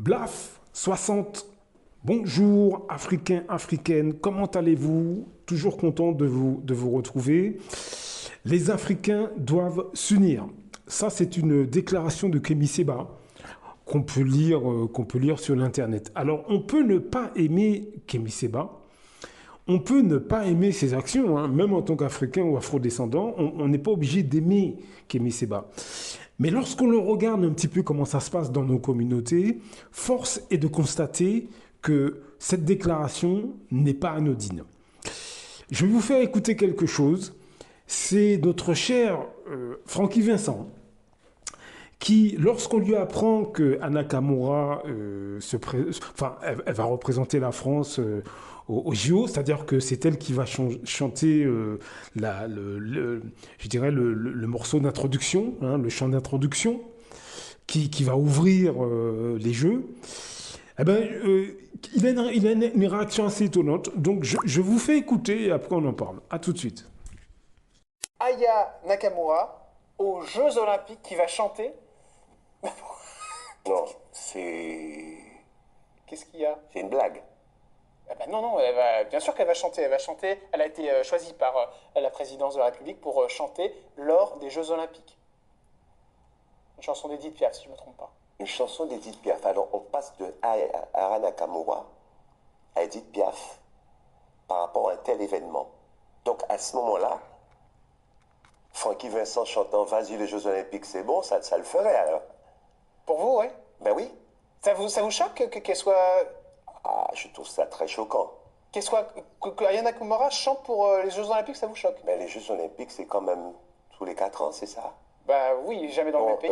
Blaf 60. Bonjour Africains, Africaines, comment allez-vous? Toujours content de vous retrouver. Les Africains doivent s'unir. Ça, c'est une déclaration de Kémy Séba qu'on peut lire sur l'Internet. Alors, on peut ne pas aimer Kémy Séba, on peut ne pas aimer ses actions, hein, même en tant qu'Africain ou Afro-descendant, on n'est pas obligé d'aimer Kémy Séba. Mais lorsqu'on le regarde un petit peu comment ça se passe dans nos communautés, force est de constater que cette déclaration n'est pas anodine. Je vais vous faire écouter quelque chose. C'est notre cher Francky Vincent qui, lorsqu'on lui apprend que Anna Kamura elle va représenter la France au JO, c'est-à-dire que c'est elle qui va chanter je dirais le morceau d'introduction, hein, le chant d'introduction, qui va ouvrir les Jeux. Eh ben, il a une réaction assez étonnante. Donc, je vous fais écouter et après on en parle. À tout de suite. Aya Nakamura aux Jeux Olympiques qui va chanter. Non, c'est... Qu'est-ce qu'il y a? C'est une blague. Ah bah non, bien sûr qu'elle va chanter. Elle va chanter. Elle a été choisie par la présidence de la République pour chanter lors des Jeux Olympiques. Une chanson d'Edith Piaf, si je ne me trompe pas. Une chanson d'Edith Piaf. Alors, on passe de Aya Nakamura à Edith Piaf par rapport à un tel événement. Donc, à ce moment-là, Francky Vincent chantant « Vas-y, les Jeux Olympiques, c'est bon », ça le ferait, alors. Pour vous, oui? Ben oui. Ça vous choque qu'elle soit... Ah, je trouve ça très choquant. Que Aya Nakamura chante pour les Jeux Olympiques, ça vous choque? Ben, les Jeux Olympiques, c'est quand même tous les 4 ans, c'est ça? Bah oui, jamais dans le même pays.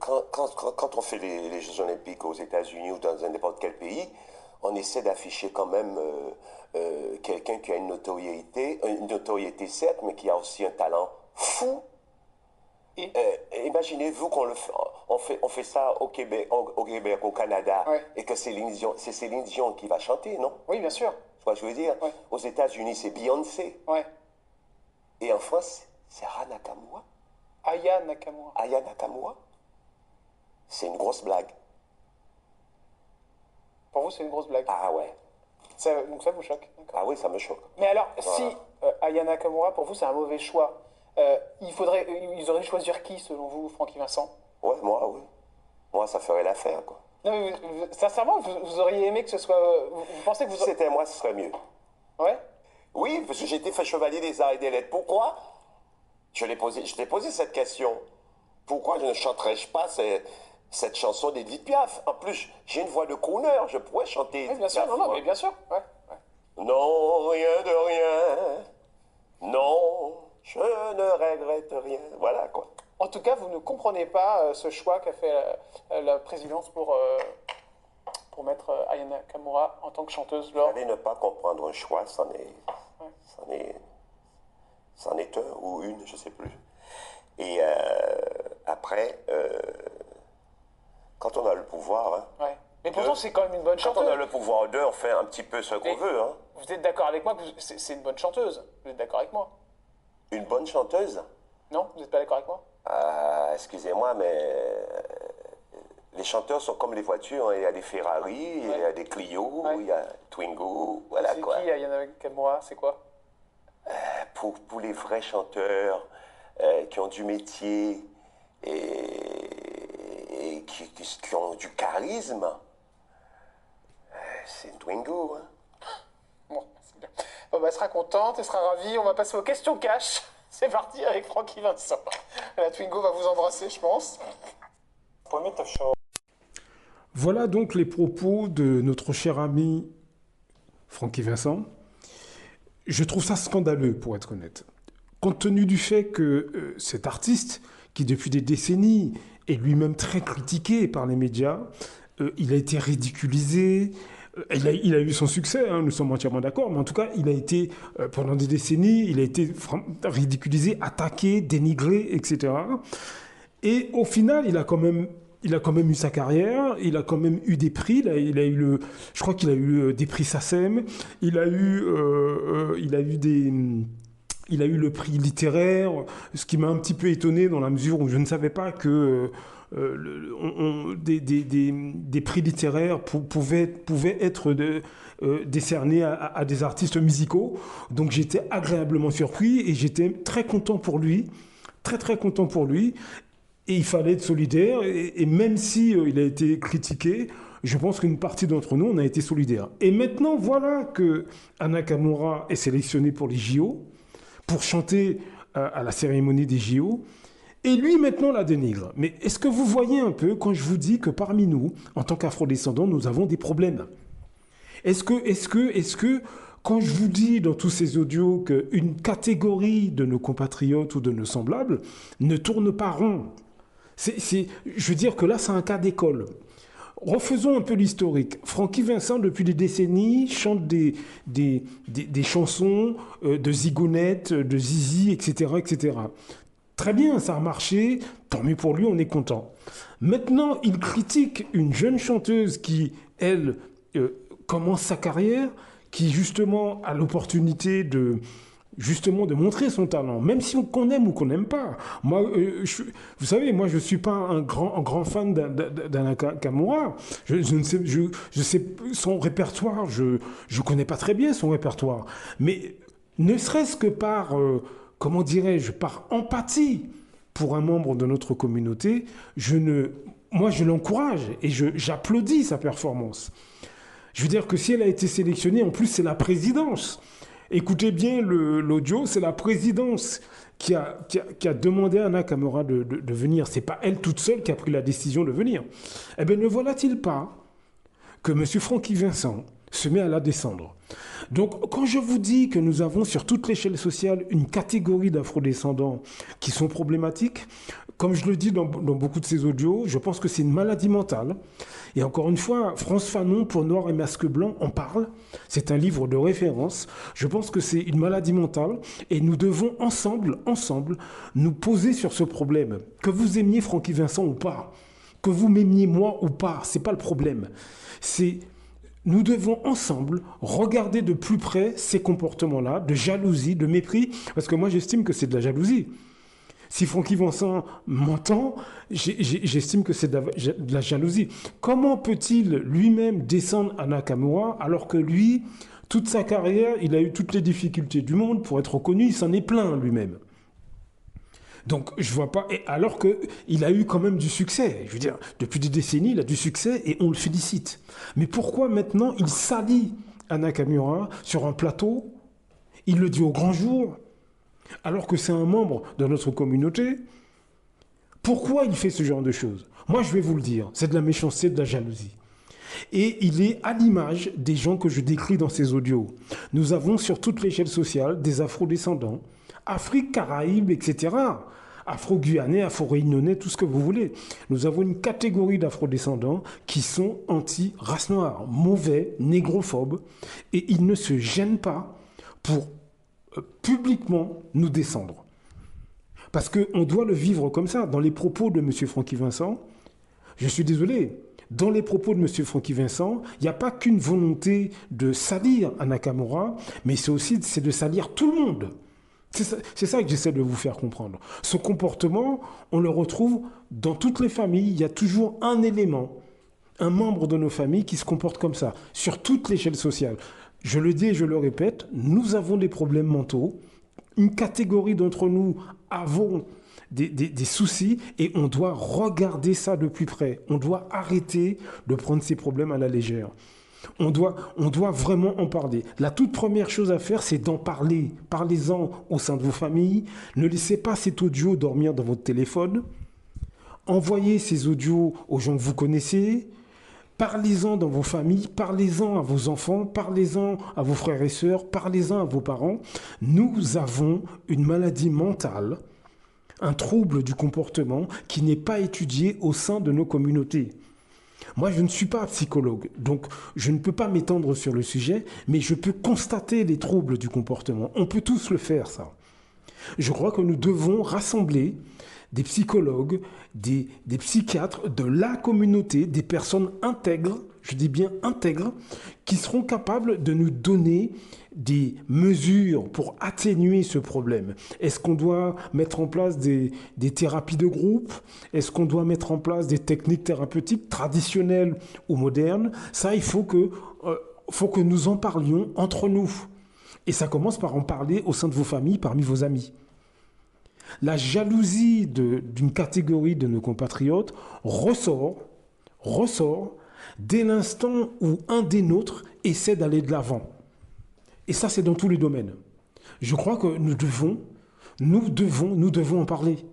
Quand on fait les Jeux Olympiques aux États-Unis ou dans n'importe quel pays, on essaie d'afficher quand même quelqu'un qui a une notoriété certes, mais qui a aussi un talent fou. Et imaginez-vous on fait ça au Québec, au Canada, ouais. Et que c'est Céline Dion qui va chanter, non? Oui, bien sûr. Tu vois ce que je veux dire? Ouais. Aux États-Unis, c'est Beyoncé. Ouais. Et en France, c'est Aya Nakamura. Aya Nakamura. C'est une grosse blague. Pour vous, c'est une grosse blague. Ah ouais. Donc ça vous choque. Ah oui, ça me choque. Mais alors, Voilà. si Aya Nakamura, pour vous, c'est un mauvais choix, ils auraient dû choisir qui, selon vous, Francky Vincent? Ouais, moi, oui. Moi, ça ferait l'affaire, quoi. Non, mais sincèrement, vous auriez aimé que ce soit... Vous pensez que vous... Si c'était moi, ce serait mieux. Ouais? Oui, parce que j'ai été fait chevalier des arts et des lettres. Pourquoi? Je t'ai posé cette question. Pourquoi je ne chanterais pas cette chanson d'Edith Piaf? En plus, j'ai une voix de crooner, je pourrais chanter. Oui, bien sûr, Piaf, non, moi. mais bien sûr. Ouais. Non, rien de rien. Non, je ne regrette rien. Voilà, quoi. En tout cas, vous ne comprenez pas ce choix qu'a fait la présidence pour mettre Aya Nakamura en tant que chanteuse lors... Allez ne pas comprendre un choix, c'en est un ou une, je sais plus. Et après, quand on a le pouvoir... Hein, Ouais. Mais pourtant, c'est quand même une bonne quand chanteuse. on a le pouvoir d'eux, on fait un petit peu ce qu'on veut. Hein. Vous êtes d'accord avec moi que c'est une bonne chanteuse? Vous êtes d'accord avec moi? Une bonne chanteuse? Non? Vous n'êtes pas d'accord avec moi? Excusez-moi, mais les chanteurs sont comme les voitures. Hein. Il y a des Ferrari, il y a des Clio, Ouais. il y a Twingo, voilà C'est quoi. qui Aya Nakamura? C'est quoi? Pour les vrais chanteurs qui ont du métier et qui ont du charisme, c'est une Twingo. Hein. Bon, c'est bien. Bon, bah, elle sera contente, elle sera ravie. On va passer aux questions cash. C'est parti avec Francky Vincent. La Twingo va vous embrasser, je pense. Voilà donc les propos de notre cher ami Francky Vincent. Je trouve ça scandaleux, pour être honnête. Compte tenu du fait que cet artiste, qui depuis des décennies est lui-même très critiqué par les médias, il a été ridiculisé, il a eu son succès, hein, nous sommes entièrement d'accord, mais en tout cas, il a été, pendant des décennies, il a été ridiculisé, attaqué, dénigré, etc. Et au final, il a quand même eu sa carrière, il a quand même eu des prix, je crois qu'il a eu des prix SACEM, il a eu il a eu le prix littéraire, ce qui m'a un petit peu étonné dans la mesure où je ne savais pas que des prix littéraires pouvaient être décernés à des artistes musicaux. Donc j'étais agréablement surpris et j'étais très content pour lui, très très content pour lui. Et il fallait être solidaire, et même si il a été critiqué, je pense qu'une partie d'entre nous, on a été solidaires. Et maintenant, voilà que Anna Nakamura est sélectionnée pour les JO, pour chanter à la cérémonie des JO, et lui, maintenant, la dénigre. Mais est-ce que vous voyez un peu quand je vous dis que parmi nous, en tant qu'afrodescendants, nous avons des problèmes? Est-ce que, quand je vous dis dans tous ces audios qu'une catégorie de nos compatriotes ou de nos semblables ne tourne pas rond, je veux dire que là, c'est un cas d'école. Refaisons un peu l'historique. Francky Vincent, depuis des décennies, chante des chansons de Zigounette, de Zizi, etc., etc. Très bien, ça a marché, tant mieux pour lui, on est content. Maintenant, il critique une jeune chanteuse qui, elle, commence sa carrière, qui justement a l'opportunité de montrer son talent, même si qu'on aime ou qu'on n'aime pas. Moi, vous savez, moi, je ne suis pas un grand fan d'Anna Nakamura. Je sais son répertoire, je ne connais pas très bien son répertoire. Mais ne serait-ce que par, comment dirais-je, par empathie pour un membre de notre communauté, moi, je l'encourage et j'applaudis sa performance. Je veux dire que si elle a été sélectionnée, en plus, c'est la présidence. Écoutez bien l'audio, c'est la présidence qui a demandé à Anna Nakamura de venir. Ce n'est pas elle toute seule qui a pris la décision de venir. Eh bien, ne voilà-t-il pas que M. Francky Vincent se met à la descendre? Donc, quand je vous dis que nous avons sur toute l'échelle sociale une catégorie d'afrodescendants qui sont problématiques, comme je le dis dans beaucoup de ces audios, je pense que c'est une maladie mentale. Et encore une fois, France Fanon pour Noir et Masque Blanc en parle. C'est un livre de référence. Je pense que c'est une maladie mentale et nous devons ensemble, nous poser sur ce problème. Que vous aimiez Francky Vincent ou pas, que vous m'aimiez moi ou pas, c'est pas le problème. Nous devons ensemble regarder de plus près ces comportements-là, de jalousie, de mépris, parce que moi j'estime que c'est de la jalousie. Si Francky Vincent m'entend, j'estime que c'est de la jalousie. Comment peut-il lui-même descendre à Nakamura alors que lui, toute sa carrière, il a eu toutes les difficultés du monde pour être reconnu, il s'en est plaint lui-même. Donc je vois pas, et alors qu'il a eu quand même du succès. Je veux dire, depuis des décennies, il a du succès et on le félicite. Mais pourquoi maintenant il salit Anna Nakamura sur un plateau? Il le dit au grand jour, alors que c'est un membre de notre communauté. Pourquoi il fait ce genre de choses? Moi, je vais vous le dire, c'est de la méchanceté, de la jalousie. Et il est à l'image des gens que je décris dans ces audios. Nous avons sur toute l'échelle sociale des afro-descendants, Afrique, Caraïbes, etc., afro-guyanais, afro-réunionnais, tout ce que vous voulez. Nous avons une catégorie d'afro-descendants qui sont anti-race noire, mauvais, négrophobes, et ils ne se gênent pas pour publiquement nous descendre. Parce qu'on doit le vivre comme ça. Dans les propos de M. Francky Vincent, je suis désolé, dans les propos de M. Francky Vincent, il n'y a pas qu'une volonté de salir Anna Nakamura, mais c'est de salir tout le monde. C'est ça que j'essaie de vous faire comprendre. Ce comportement, on le retrouve dans toutes les familles. Il y a toujours un élément, un membre de nos familles qui se comporte comme ça, sur toute l'échelle sociale. Je le dis et je le répète, nous avons des problèmes mentaux. Une catégorie d'entre nous avons des soucis et on doit regarder ça de plus près. On doit arrêter de prendre ces problèmes à la légère. On doit vraiment en parler. La toute première chose à faire, c'est d'en parler. Parlez-en au sein de vos familles. Ne laissez pas cet audio dormir dans votre téléphone. Envoyez ces audios aux gens que vous connaissez. Parlez-en dans vos familles, parlez-en à vos enfants, parlez-en à vos frères et sœurs, parlez-en à vos parents. Nous avons une maladie mentale, un trouble du comportement qui n'est pas étudié au sein de nos communautés. Moi, je ne suis pas psychologue, donc je ne peux pas m'étendre sur le sujet, mais je peux constater les troubles du comportement. On peut tous le faire, ça. Je crois que nous devons rassembler des psychologues, des psychiatres de la communauté, des personnes intègres, je dis bien intègres, qui seront capables de nous donner des mesures pour atténuer ce problème. Est-ce qu'on doit mettre en place des thérapies de groupe? Est-ce qu'on doit mettre en place des techniques thérapeutiques traditionnelles ou modernes? Ça, il faut que nous en parlions entre nous. Et ça commence par en parler au sein de vos familles, parmi vos amis. La jalousie d'une catégorie de nos compatriotes ressort dès l'instant où un des nôtres essaie d'aller de l'avant. Et ça, c'est dans tous les domaines. Je crois que nous devons en parler.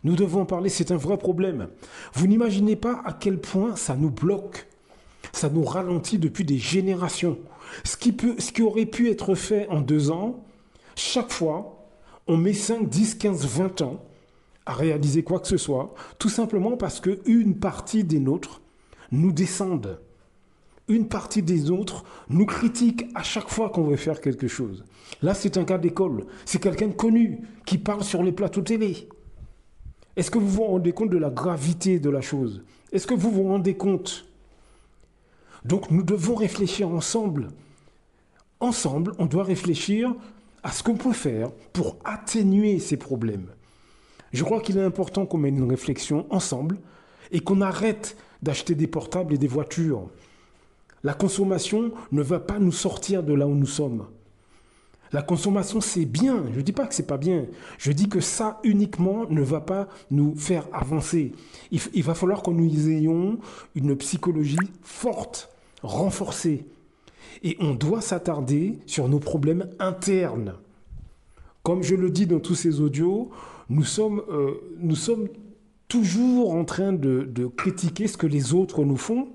Nous devons en parler, c'est un vrai problème. Vous n'imaginez pas à quel point ça nous bloque, ça nous ralentit depuis des générations. Ce qui aurait pu être fait en 2 ans, chaque fois, on met 5, 10, 15, 20 ans à réaliser quoi que ce soit, tout simplement parce qu'une partie des nôtres nous descendent. Une partie des autres nous critiquent à chaque fois qu'on veut faire quelque chose. Là, c'est un cas d'école. C'est quelqu'un de connu qui parle sur les plateaux télé. Est-ce que vous vous rendez compte de la gravité de la chose? Est-ce que vous vous rendez compte? Donc, nous devons réfléchir ensemble. Ensemble, on doit réfléchir à ce qu'on peut faire pour atténuer ces problèmes. Je crois qu'il est important qu'on mène une réflexion ensemble et qu'on arrête d'acheter des portables et des voitures. La consommation ne va pas nous sortir de là où nous sommes. La consommation, c'est bien. Je ne dis pas que c'est pas bien. Je dis que ça uniquement ne va pas nous faire avancer. Il va falloir que nous ayons une psychologie forte, renforcée. Et on doit s'attarder sur nos problèmes internes. Comme je le dis dans tous ces audios, nous sommes toujours en train de critiquer ce que les autres nous font,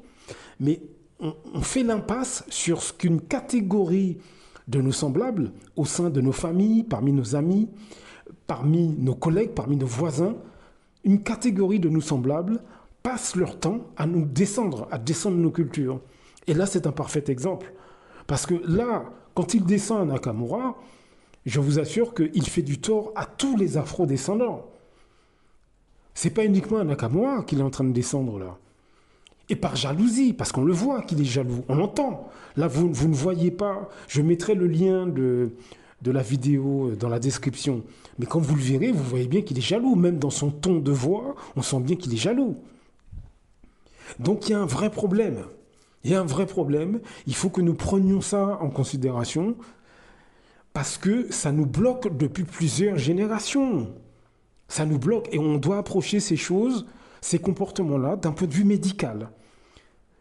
mais on fait l'impasse sur ce qu'une catégorie de nos semblables, au sein de nos familles, parmi nos amis, parmi nos collègues, parmi nos voisins, une catégorie de nos semblables passent leur temps à nous descendre, à descendre nos cultures. Et là, c'est un parfait exemple. Parce que là, quand il descend à Nakamura, je vous assure qu'il fait du tort à tous les afro-descendants. C'est pas uniquement à Nakamura qu'il est en train de descendre là. Et par jalousie, parce qu'on le voit qu'il est jaloux, on l'entend. Là, vous ne voyez pas, je mettrai le lien de la vidéo dans la description. Mais quand vous le verrez, vous voyez bien qu'il est jaloux. Même dans son ton de voix, on sent bien qu'il est jaloux. Donc il y a un vrai problème. Il y a un vrai problème. Il faut que nous prenions ça en considération parce que ça nous bloque depuis plusieurs générations. Ça nous bloque et on doit approcher ces choses, ces comportements-là, d'un point de vue médical.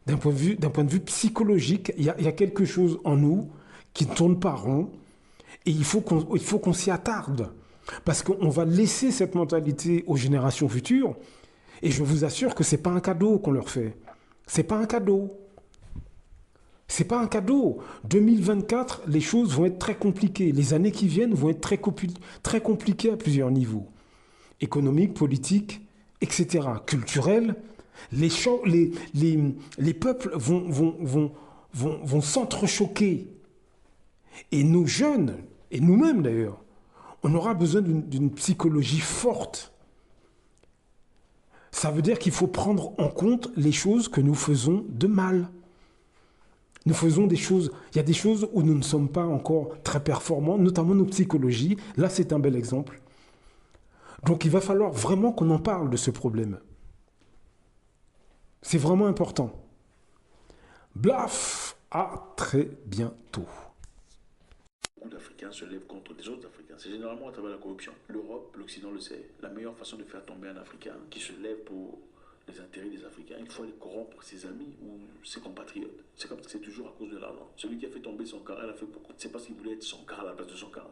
D'un point de vue psychologique, il y a quelque chose en nous qui ne tourne pas rond et il faut qu'on s'y attarde. Parce qu'on va laisser cette mentalité aux générations futures et je vous assure que ce n'est pas un cadeau qu'on leur fait. Ce n'est pas un cadeau. C'est pas un cadeau. 2024, les choses vont être très compliquées. Les années qui viennent vont être très compliquées à plusieurs niveaux. Économique, politique, etc. Culturel. Les peuples vont s'entrechoquer. Et nos jeunes, et nous-mêmes d'ailleurs, on aura besoin d'une psychologie forte. Ça veut dire qu'il faut prendre en compte les choses que nous faisons de mal. Nous faisons des choses, il y a des choses où nous ne sommes pas encore très performants, notamment nos psychologies. Là, c'est un bel exemple. Donc, il va falloir vraiment qu'on en parle de ce problème. C'est vraiment important. Blaf, à très bientôt. Beaucoup d'Africains se lèvent contre des autres Africains. C'est généralement à travers la corruption. L'Europe, l'Occident le sait. La meilleure façon de faire tomber un Africain qui se lève pour les intérêts des Africains, il faut aller corrompre ses amis ou ses compatriotes. C'est comme ça, c'est toujours à cause de l'argent. Celui qui a fait tomber son cara, il a fait beaucoup. C'est parce qu'il voulait être son cara à la place de son cara.